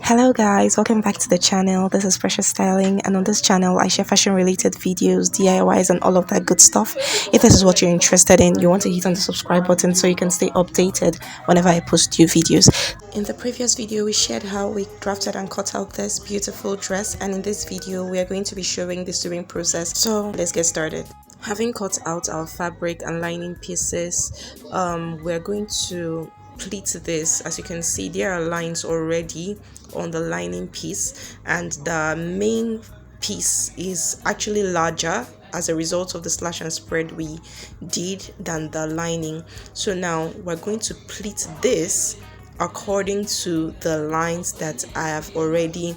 Hello guys, welcome back to the channel. This is Precious Styling, and on this channel I share fashion related videos, DIYs and all of that good stuff. If this is what you're interested in, you want to hit on the subscribe button so you can stay updated whenever I post new videos. In the previous video we shared how we drafted and cut out this beautiful dress, and in this video we are going to be showing the sewing process. So let's get started. Having cut out our fabric and lining pieces, we're going to pleat this. As you can see, there are lines already on the lining piece, and the main piece is actually larger as a result of the slash and spread we did than the lining. So now we're going to pleat this according to the lines that I have already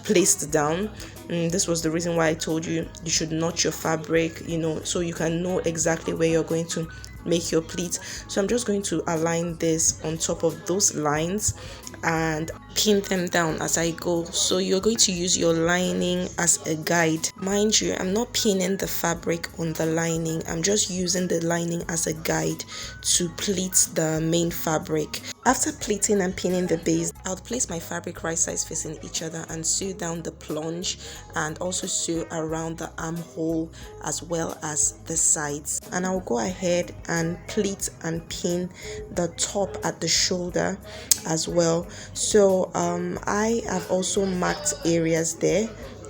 placed down. This was the reason why I told you should notch your fabric, so you can know exactly where you're going to make your pleat. So I'm just going to align this on top of those lines and pin them down as I go. So you're going to use your lining as a guide. Mind you, I'm not pinning the fabric on the lining, I'm just using the lining as a guide to pleat the main fabric. After pleating and pinning the base, I'll place my fabric right sides facing each other and sew down the plunge, and also sew around the armhole as well as the sides. And I'll go ahead and pleat and pin the top at the shoulder as well. So I have also marked areas there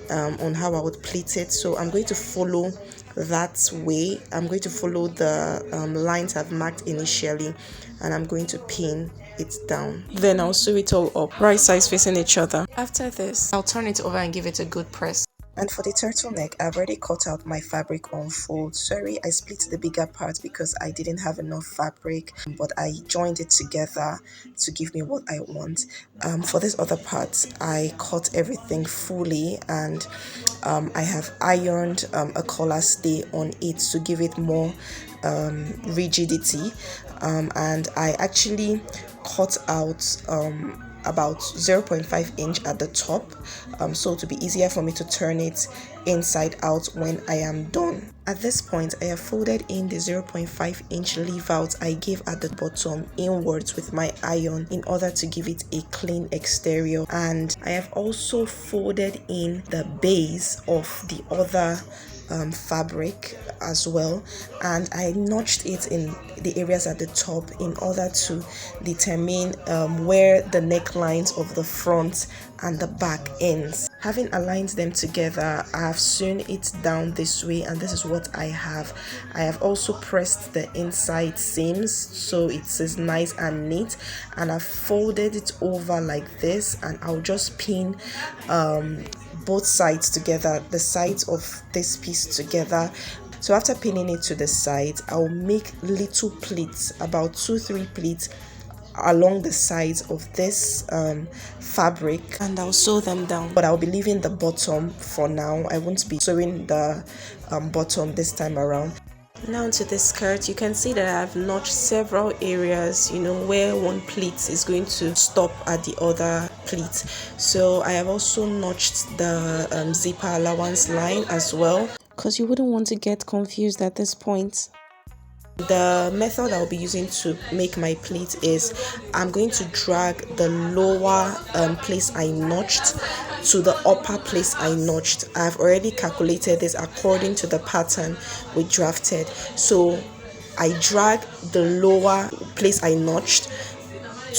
on how I would pleat it, so I'm going to follow that way. I'm going to follow the lines I've marked initially, and I'm going to pin it down. Then I'll sew it all up, right sides facing each other. After this, I'll turn it over and give it a good press. And for the turtleneck, I've already cut out my fabric on fold. Sorry, I split the bigger part because I didn't have enough fabric, but I joined it together to give me what I want. For this other part, I cut everything fully, and I have ironed a collar stay on it to give it more rigidity, and I actually cut out about 0.5 inch at the top, so to be easier for me to turn it inside out when I am done. At this point, I have folded in the 0.5 inch leave out I gave at the bottom inwards with my iron in order to give it a clean exterior, and I have also folded in the base of the other fabric as well, and I notched it in the areas at the top in order to determine where the necklines of the front and the back ends. Having aligned them together, I have sewn it down this way, and this is what I have. I have also pressed the inside seams so it is nice and neat, and I've folded it over like this, and I'll just pin both sides together, the sides of this piece together. So after pinning it to the sides, I'll make little pleats, about 2-3 pleats along the sides of this fabric, and I'll sew them down, but I'll be leaving the bottom for now. I won't be sewing the bottom this time around. Now to the skirt, you can see that I've notched several areas, where one pleat is going to stop at the other pleat. So I have also notched the zipper allowance line as well, because you wouldn't want to get confused at this point. The method I'll be using to make my pleat is I'm going to drag the lower place I notched to the upper place I notched. I've already calculated this according to the pattern we drafted. So I drag the lower place I notched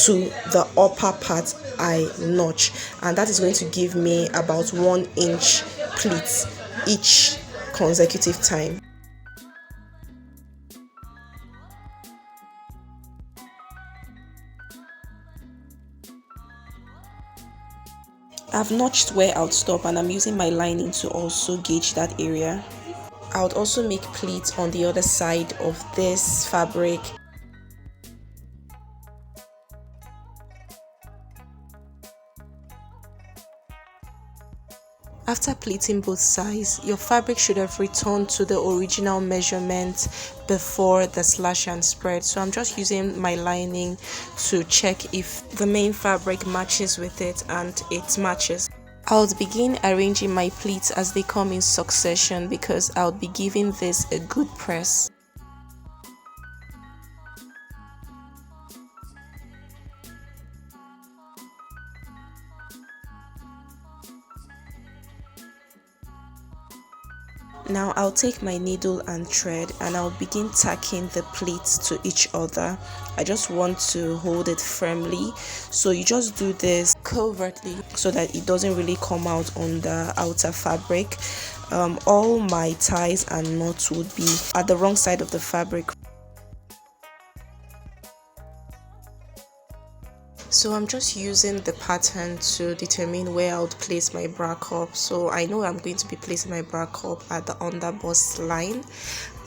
to the upper part I notch, and that is going to give me about 1 inch pleats each consecutive time. I've notched where I'll stop, and I'm using my lining to also gauge that area. I would also make pleats on the other side of this fabric. After pleating both sides, your fabric should have returned to the original measurement before the slash and spread. So I'm just using my lining to check if the main fabric matches with it, and it matches. I'll begin arranging my pleats as they come in succession, because I'll be giving this a good press. Now I'll take my needle and thread and I'll begin tacking the pleats to each other. I just want to hold it firmly, so you just do this covertly so that it doesn't really come out on the outer fabric. All my ties and knots would be at the wrong side of the fabric. So I'm just using the pattern to determine where I would place my bra cup. So I know I'm going to be placing my bra cup at the underbust line,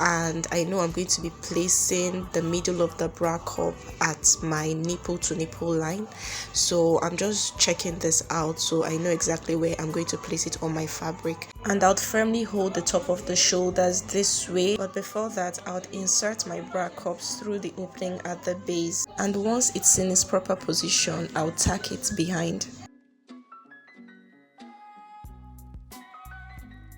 and I know I'm going to be placing the middle of the bra cup at my nipple to nipple line. So I'm just checking this out so I know exactly where I'm going to place it on my fabric. And I'll firmly hold the top of the shoulders this way, but before that I'll insert my bra cups through the opening at the base, and once it's in its proper position I'll tack it behind.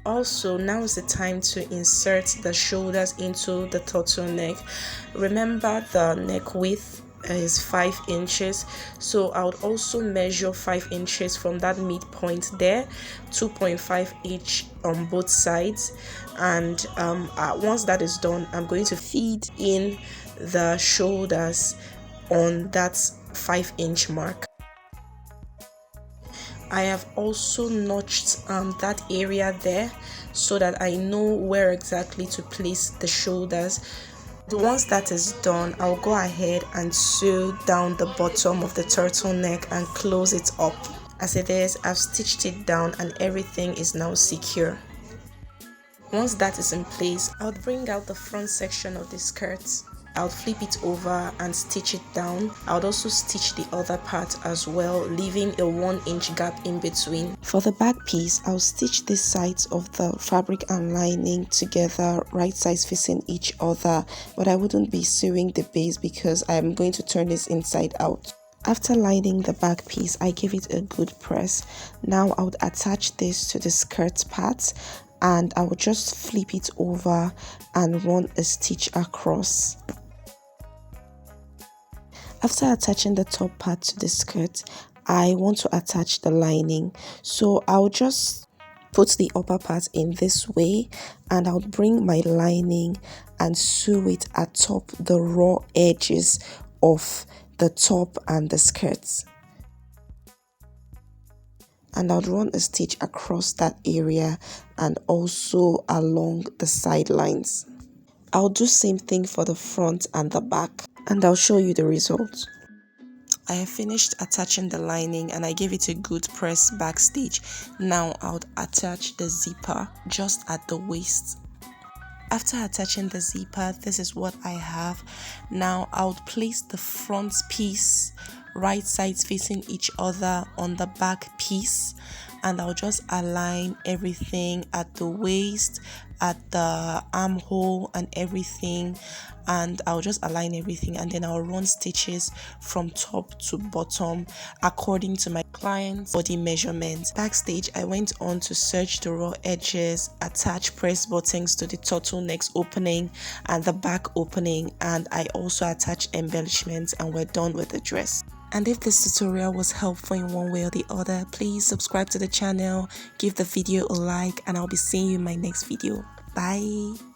Also, now is the time to insert the shoulders into the turtleneck. Remember, the neck width is 5 inches, so I would also measure 5 inches from that midpoint there, 2.5 each on both sides. And once that is done, I'm going to feed in the shoulders on that 5-inch mark. I have also notched that area there so that I know where exactly to place the shoulders. Once that is done, I'll go ahead and sew down the bottom of the turtleneck and close it up. As it is, I've stitched it down and everything is now secure. Once that is in place, I'll bring out the front section of the skirt. I'll flip it over and stitch it down. I would also stitch the other part as well, leaving a 1-inch gap in between. For the back piece, I'll stitch the sides of the fabric and lining together, right sides facing each other, but I wouldn't be sewing the base because I'm going to turn this inside out. After lining the back piece, I give it a good press. Now I would attach this to the skirt part, and I will just flip it over and run a stitch across. After attaching the top part to the skirt, I want to attach the lining. So I'll just put the upper part in this way, and I'll bring my lining and sew it atop the raw edges of the top and the skirts. And I'll run a stitch across that area and also along the sidelines. I'll do same thing for the front and the back, and I'll show you the result. I have finished attaching the lining and I gave it a good press backstage. Now I'll attach the zipper just at the waist. After attaching the zipper, this is what I have. Now I'll place the front piece right sides facing each other on the back piece, and I'll just align everything at the waist, at the armhole and everything, and I'll just align everything, and then I'll run stitches from top to bottom according to my client's body measurements. Backstage, I went on to serge the raw edges, attach press buttons to the turtleneck's opening and the back opening, and I also attached embellishments, and we're done with the dress. And if this tutorial was helpful in one way or the other, please subscribe to the channel, give the video a like, and I'll be seeing you in my next video. Bye.